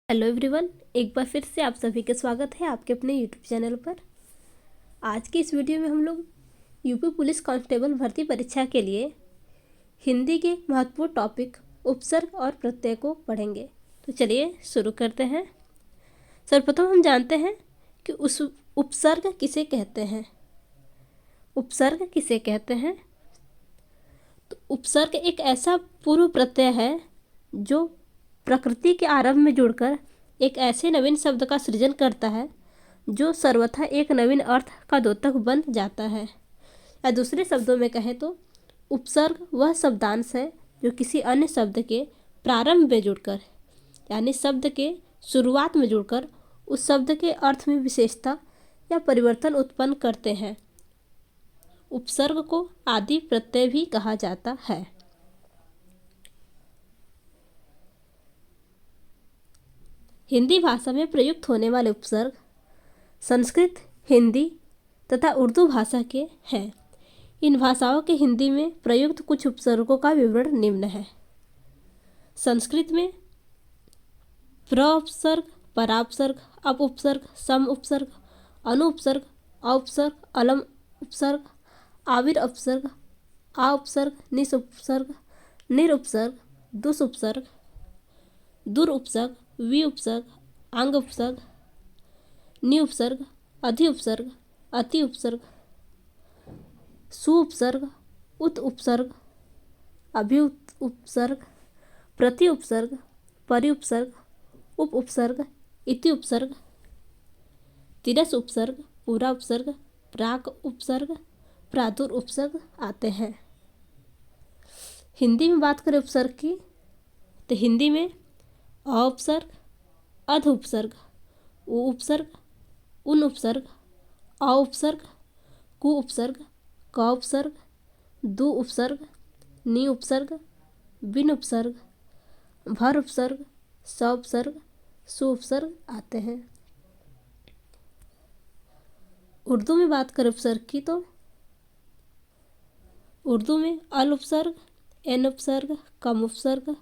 Hello everyone, एक बार फिर से आप सभी का स्वागत है आपके अपने यूट्यूब चैनल पर। आज की इस वीडियो में हम लोग यूपी पुलिस कांस्टेबल भर्ती परीक्षा के लिए हिंदी के महत्वपूर्ण टॉपिक उपसर्ग और प्रत्यय को पढ़ेंगे। तो चलिए शुरू करते हैं। सर्वप्रथम हम जानते हैं कि उस उपसर्ग किसे कहते हैं। उपसर्ग किसे कहते हैं? तो उपसर्ग एक ऐसा पूर्व प्रत्यय है जो प्रकृति के आरंभ में जुड़कर एक ऐसे नवीन शब्द का सृजन करता है जो सर्वथा एक नवीन अर्थ का द्योतक बन जाता है। या दूसरे शब्दों में कहें तो उपसर्ग वह शब्दांश है जो किसी अन्य शब्द के प्रारंभ में जुड़कर यानी शब्द के शुरुआत में जुड़कर उस शब्द के अर्थ में विशेषता या परिवर्तन उत्पन्न करते हैं। उपसर्ग को आदि प्रत्यय भी कहा जाता है। हिंदी भाषा में प्रयुक्त होने वाले उपसर्ग संस्कृत, हिंदी तथा उर्दू भाषा के हैं। इन भाषाओं के हिंदी में प्रयुक्त कुछ उपसर्गों का विवरण निम्न है। संस्कृत में प्रउपसर्ग, परापसर्ग, अपउपसर्ग, सम उपसर्ग, अनुपसर्ग, औपसर्ग, अलम उपसर्ग, आविर उपसर्ग, आ उपसर्ग, निस उपसर्ग, निरुपसर्ग, दुस उपसर्ग, दुर उपसर्ग, वि उपसर्ग, अंग उपसर्ग, नि उपसर्ग, अधि उपसर्ग, अति उपसर्ग, सु उपसर्ग, उत उपसर्ग, अभि उपसर्ग, प्रति उपसर्ग, परि उपसर्ग, उप उपसर्ग, इति उपसर्ग, तिरस उपसर्ग, पूरा उपसर्ग, प्राक उपसर्ग, प्रादुर उपसर्ग आते हैं। हिंदी में बात करें उपसर्ग की तो हिंदी में अ उपसर्ग, अध उपसर्ग, उ उपसर्ग, उन उपसर्ग, अ उपसर्ग, कु उपसर्ग, क उपसर्ग, दु उपसर्ग, नि उपसर्ग, बिन उपसर्ग, भर उपसर्ग, स उपसर्ग, सु उपसर्ग आते हैं। उर्दू में बात करें उपसर्ग की तो उर्दू में अल उपसर्ग, एन उपसर्ग, कम उपसर्ग,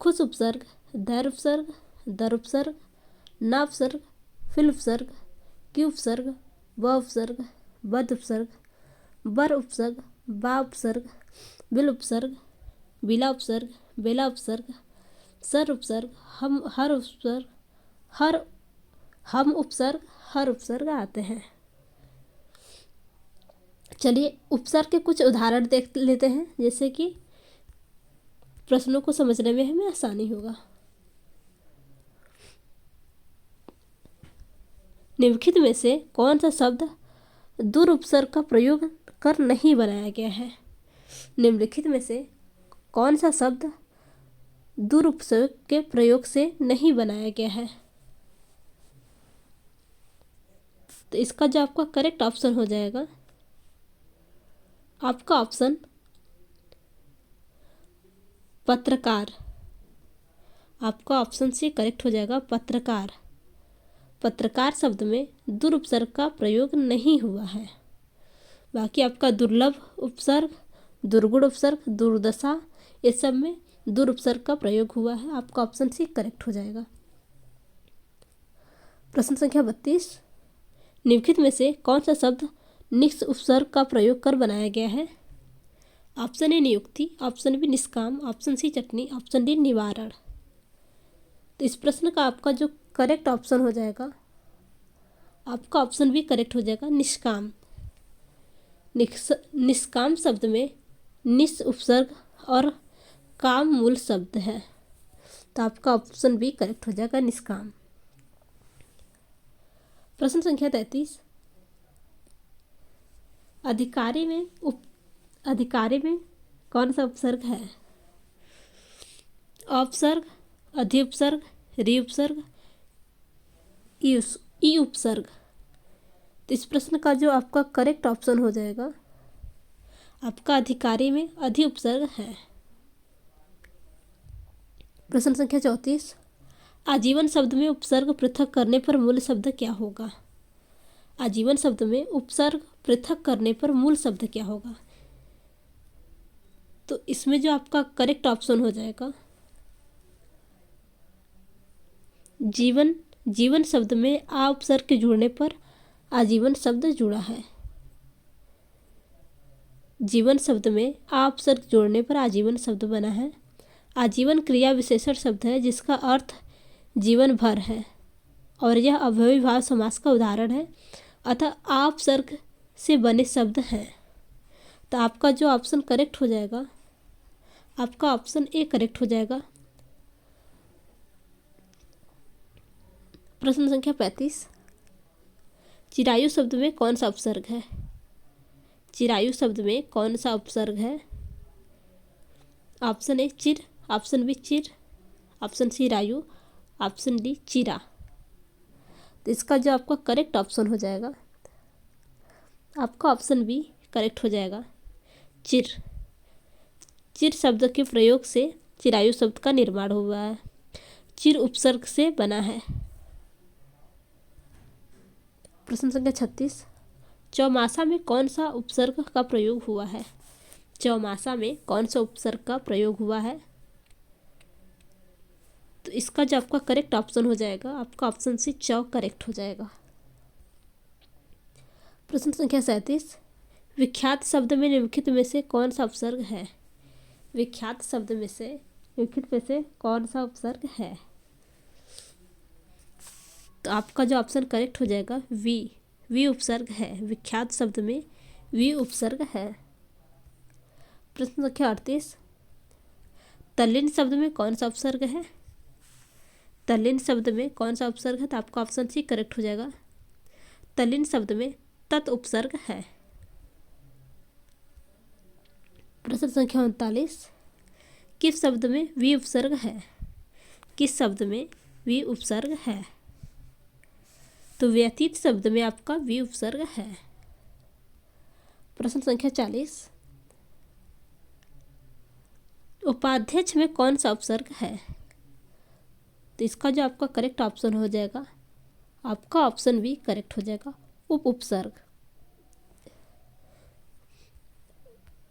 खुश उपसर्ग, धैर उपसर्ग, दर उपसर्ग, ना उपसर्ग, फिल उपसर्ग, कि उपसर्ग, व उपसर्ग, बद उपसर्ग, बर उपसर्ग, बा उपसर्ग, बिल उपसर्ग, बिला उपसर्ग, बेला उपसर्ग, सर उपसर्ग, हम हर उपसर्ग, हम उपसर्ग, हर उपसर्ग आते हैं। चलिए उपसर्ग के कुछ उदाहरण देख लेते हैं, जैसे कि प्रश्नों को समझने में हमें आसानी होगा। निम्नलिखित में से कौन सा शब्द दुर उपसर्ग का प्रयोग कर नहीं बनाया गया है? निम्नलिखित में से कौन सा शब्द दुर उपसर्ग के प्रयोग से नहीं बनाया गया है? तो इसका जो आपका करेक्ट ऑप्शन हो जाएगा आपका ऑप्शन पत्रकार। आपका ऑप्शन सी करेक्ट हो जाएगा पत्रकार। पत्रकार शब्द में दुर उपसर्ग का प्रयोग नहीं हुआ है। बाकी आपका दुर्लभ उपसर्ग, दुर्गुण उपसर्ग, दुर्दशा, ये सब में दुर उपसर्ग का प्रयोग हुआ है। आपका ऑप्शन सी करेक्ट हो जाएगा। प्रश्न संख्या 32, निम्नलिखित में से कौन सा शब्द निक्ष उपसर्ग का प्रयोग कर बनाया गया है? ऑप्शन ए नियुक्ति, ऑप्शन बी निष्काम, ऑप्शन सी चटनी, ऑप्शन डी निवारण। तो इस प्रश्न का आपका जो करेक्ट ऑप्शन हो जाएगा आपका ऑप्शन भी करेक्ट हो जाएगा निष्काम। निष्काम शब्द में निस उपसर्ग और काम मूल शब्द है, तो आपका ऑप्शन भी करेक्ट हो जाएगा निष्काम। प्रश्न संख्या 33, अधिकारी में कौन सा उपसर्ग है? अपसर्ग, अधि उपसर्ग, रि उपसर्ग, ई उपसर्ग। तो इस प्रश्न का जो आपका करेक्ट ऑप्शन हो जाएगा आपका अधिकारी में अधि उपसर्ग है। प्रश्न संख्या 34, आजीवन शब्द में उपसर्ग पृथक करने पर मूल शब्द क्या होगा? आजीवन शब्द में उपसर्ग पृथक करने पर मूल शब्द क्या होगा? तो इसमें जो आपका करेक्ट ऑप्शन हो जाएगा जीवन, जीवन शब्द में आ उपसर्ग के जुड़ने पर आजीवन शब्द जुड़ा है। जीवन शब्द में आ उपसर्ग जोड़ने पर आजीवन शब्द बना है। आजीवन क्रिया विशेषण शब्द है जिसका अर्थ जीवन भर है और यह अव्ययीभाव समास का उदाहरण है। अतः आ उपसर्ग से बने शब्द हैं। तो आपका जो ऑप्शन करेक्ट हो जाएगा, आपका ऑप्शन ए करेक्ट हो जाएगा। प्रश्न संख्या 35, चिरायु शब्द में कौन सा उपसर्ग है? चिरायु शब्द में कौन सा उपसर्ग है? ऑप्शन ए चिर, ऑप्शन बी चिर, ऑप्शन सी रायु, ऑप्शन डी चिरा। तो इसका जो आपका करेक्ट ऑप्शन हो जाएगा, आपका ऑप्शन बी करेक्ट हो जाएगा, चिर। चिर शब्द के प्रयोग से चिरायु शब्द का निर्माण हुआ है। चिर उपसर्ग से बना है। प्रश्न संख्या 36, चौमासा में कौन सा उपसर्ग का प्रयोग हुआ है? चौमासा में कौन सा उपसर्ग का प्रयोग हुआ है? तो इसका जो आपका करेक्ट ऑप्शन हो जाएगा, आपका ऑप्शन सी चौ करेक्ट हो जाएगा। प्रश्न संख्या 37, विख्यात शब्द में निम्नलिखित में से कौन सा उपसर्ग है? विख्यात शब्द में से निम्नलिखित में से कौन सा उपसर्ग है? तो आपका जो ऑप्शन करेक्ट हो जाएगा वी उपसर्ग है। विख्यात शब्द में वी उपसर्ग है। प्रश्न संख्या 38, तल्लीन शब्द में कौन सा उपसर्ग है? तल्लीन शब्द में कौन सा उपसर्ग है? तो आपका ऑप्शन सी करेक्ट हो जाएगा। तल्लीन शब्द में तत् उपसर्ग है। प्रश्न संख्या 39, किस शब्द में वी उपसर्ग है? किस शब्द में वी उपसर्ग है? तो व्यतीत शब्द में आपका वी उपसर्ग है। प्रश्न संख्या 40, उपाध्यक्ष में कौन सा उपसर्ग है? तो इसका जो आपका करेक्ट ऑप्शन हो जाएगा, आपका ऑप्शन भी करेक्ट हो जाएगा, उप उपसर्ग।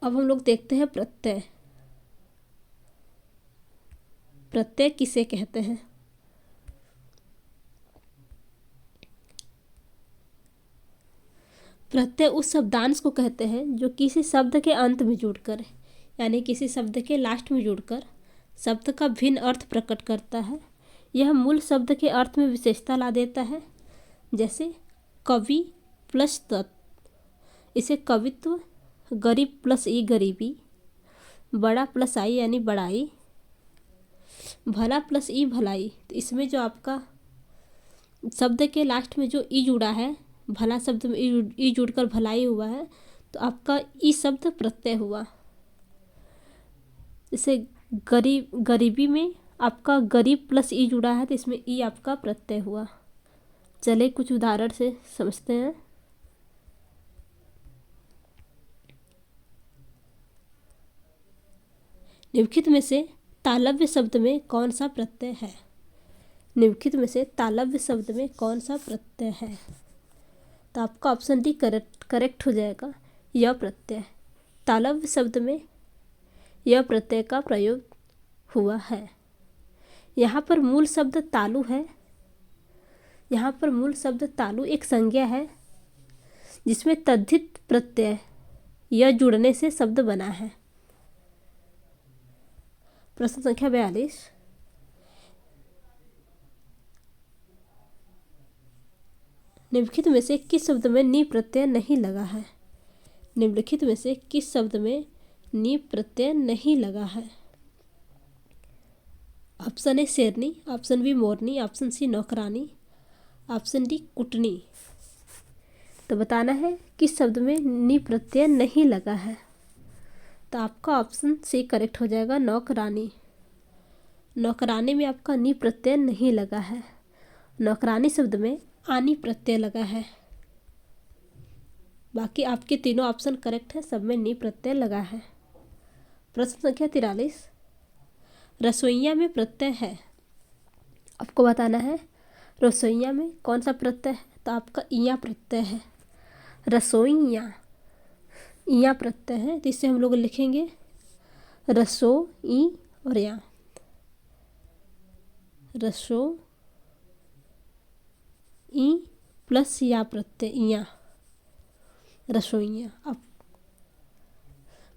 अब हम लोग देखते हैं प्रत्यय। प्रत्यय किसे कहते हैं? प्रत्यय उस शब्दांश को कहते हैं जो किसी शब्द के अंत में जुड़कर, यानी किसी शब्द के लास्ट में जुड़कर शब्द का भिन्न अर्थ प्रकट करता है। यह मूल शब्द के अर्थ में विशेषता ला देता है। जैसे कवि प्लस तत्, इसे कवित्व, गरीब प्लस ई गरीबी, बड़ा प्लस आई यानी बड़ाई, भला प्लस ई भलाई। तो इसमें जो आपका शब्द के लास्ट में जो ई जुड़ा है, भला शब्द में ई जुड़कर भलाई हुआ है, तो आपका ई शब्द प्रत्यय हुआ। जैसे गरीबी में आपका गरीब प्लस ई जुड़ा है, तो इसमें ई आपका प्रत्यय हुआ। चले कुछ उदाहरण से समझते हैं। निम्नलिखित में से तालव्य शब्द में कौन सा प्रत्यय है? निम्नलिखित में से तालव्य शब्द में कौन सा प्रत्यय है? तो आपका ऑप्शन डी करेक्ट हो जाएगा, यह प्रत्यय। तालव्य शब्द में यह प्रत्यय का प्रयोग हुआ है। यहाँ पर मूल शब्द तालु है। यहाँ पर मूल शब्द तालु एक संज्ञा है जिसमें तद्धित प्रत्यय यह जुड़ने से शब्द बना है। प्रश्न संख्या 42, निम्नलिखित में से किस शब्द में नी प्रत्यय नहीं लगा है? निम्नलिखित में से किस शब्द में नी प्रत्यय नहीं लगा है? ऑप्शन ए शेरनी, ऑप्शन बी मोरनी, ऑप्शन सी नौकरानी, ऑप्शन डी कुटनी। तो बताना है किस शब्द में नी प्रत्यय नहीं लगा है। तो आपका ऑप्शन सी करेक्ट हो जाएगा, नौकरानी। नौकरानी में आपका नी प्रत्यय नहीं लगा है। नौकरानी शब्द में आनी प्रत्यय लगा है। बाकी आपके तीनों ऑप्शन करेक्ट है, सब में नी प्रत्यय लगा है। प्रश्न संख्या 43, रसोइया में प्रत्यय है। आपको बताना है रसोइया में कौन सा प्रत्यय है। तो आपका इया प्रत्यय है। रसोइया इया प्रत्यय है, तो इससे हम लोग लिखेंगे रसो ई और या, रसो प्लस या प्रत्यय इया, रसोइयाँ। अब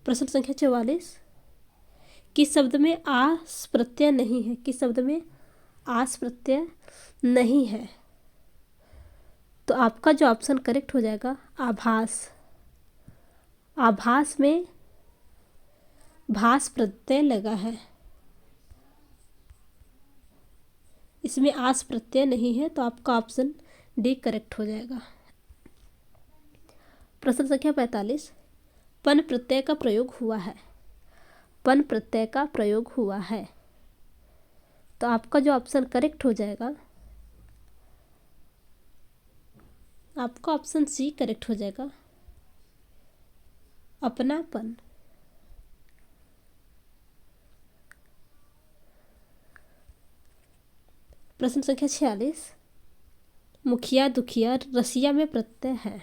प्रश्न संख्या 44, किस शब्द में आस प्रत्यय नहीं है? किस शब्द में आस प्रत्यय नहीं है? तो आपका जो ऑप्शन करेक्ट हो जाएगा आभास। आभास में भास प्रत्यय लगा है, इसमें आस प्रत्यय नहीं है, तो आपका ऑप्शन डी करेक्ट हो जाएगा। प्रश्न संख्या 45, पन प्रत्यय का प्रयोग हुआ है। पन प्रत्यय का प्रयोग हुआ है, तो आपका जो ऑप्शन करेक्ट हो जाएगा, आपका ऑप्शन सी करेक्ट हो जाएगा, अपनापन। प्रश्न संख्या 46, मुखिया दुखिया रसिया में प्रत्यय है।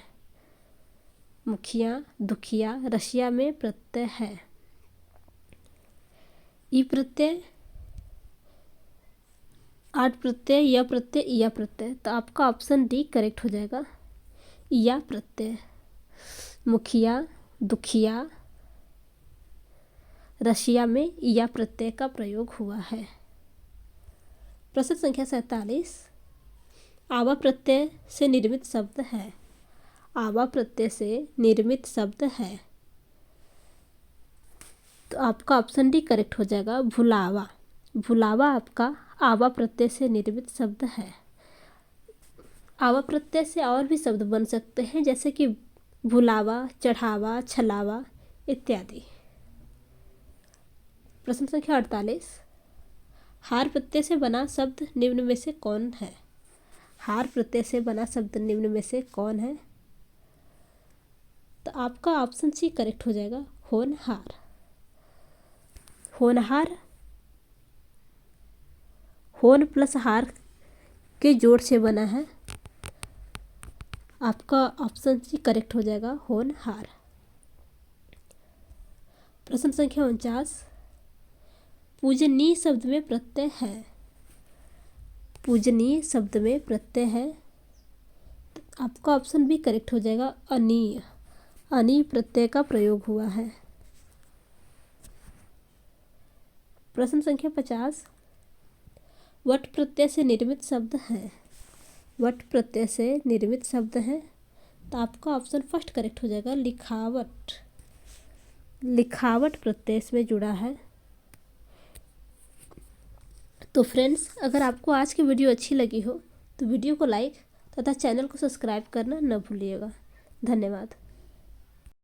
मुखिया दुखिया रसिया में प्रत्यय है। ई प्रत्यय, आठ प्रत्यय, य प्रत्यय, इया प्रत्यय, तो आपका ऑप्शन डी करेक्ट हो जाएगा, इया प्रत्यय। मुखिया दुखिया रसिया में इया प्रत्यय का प्रयोग हुआ है। प्रश्न संख्या 47, आवा प्रत्यय से निर्मित शब्द है। आवा प्रत्यय से निर्मित शब्द है, तो आपका ऑप्शन डी करेक्ट हो जाएगा, भुलावा। भुलावा आपका आवा प्रत्यय से निर्मित शब्द है। आवा प्रत्यय से और भी शब्द बन सकते हैं, जैसे कि भुलावा, चढ़ावा, छलावा इत्यादि। प्रश्न संख्या 48, हार प्रत्यय से बना शब्द निम्न में से कौन है? हार प्रत्यय से बना शब्द निम्न में से कौन है? तो आपका ऑप्शन सी करेक्ट हो जाएगा, होनहार। होनहार होन प्लस हार के जोड़ से बना है, आपका ऑप्शन सी करेक्ट हो जाएगा, होनहार। प्रश्न संख्या 49, पूजनीय शब्द में प्रत्यय है। पूजनीय शब्द में प्रत्यय है, तो आपका ऑप्शन भी करेक्ट हो जाएगा, अनीय। अनीय प्रत्यय का प्रयोग हुआ है। प्रश्न संख्या 50, वट प्रत्यय से निर्मित शब्द है। वट प्रत्यय से निर्मित शब्द है, तो आपका ऑप्शन फर्स्ट करेक्ट हो जाएगा, लिखावट। लिखावट प्रत्यय इसमें जुड़ा है। तो फ्रेंड्स, अगर आपको आज की वीडियो अच्छी लगी हो तो वीडियो को लाइक तथा चैनल को सब्सक्राइब करना न भूलिएगा। धन्यवाद।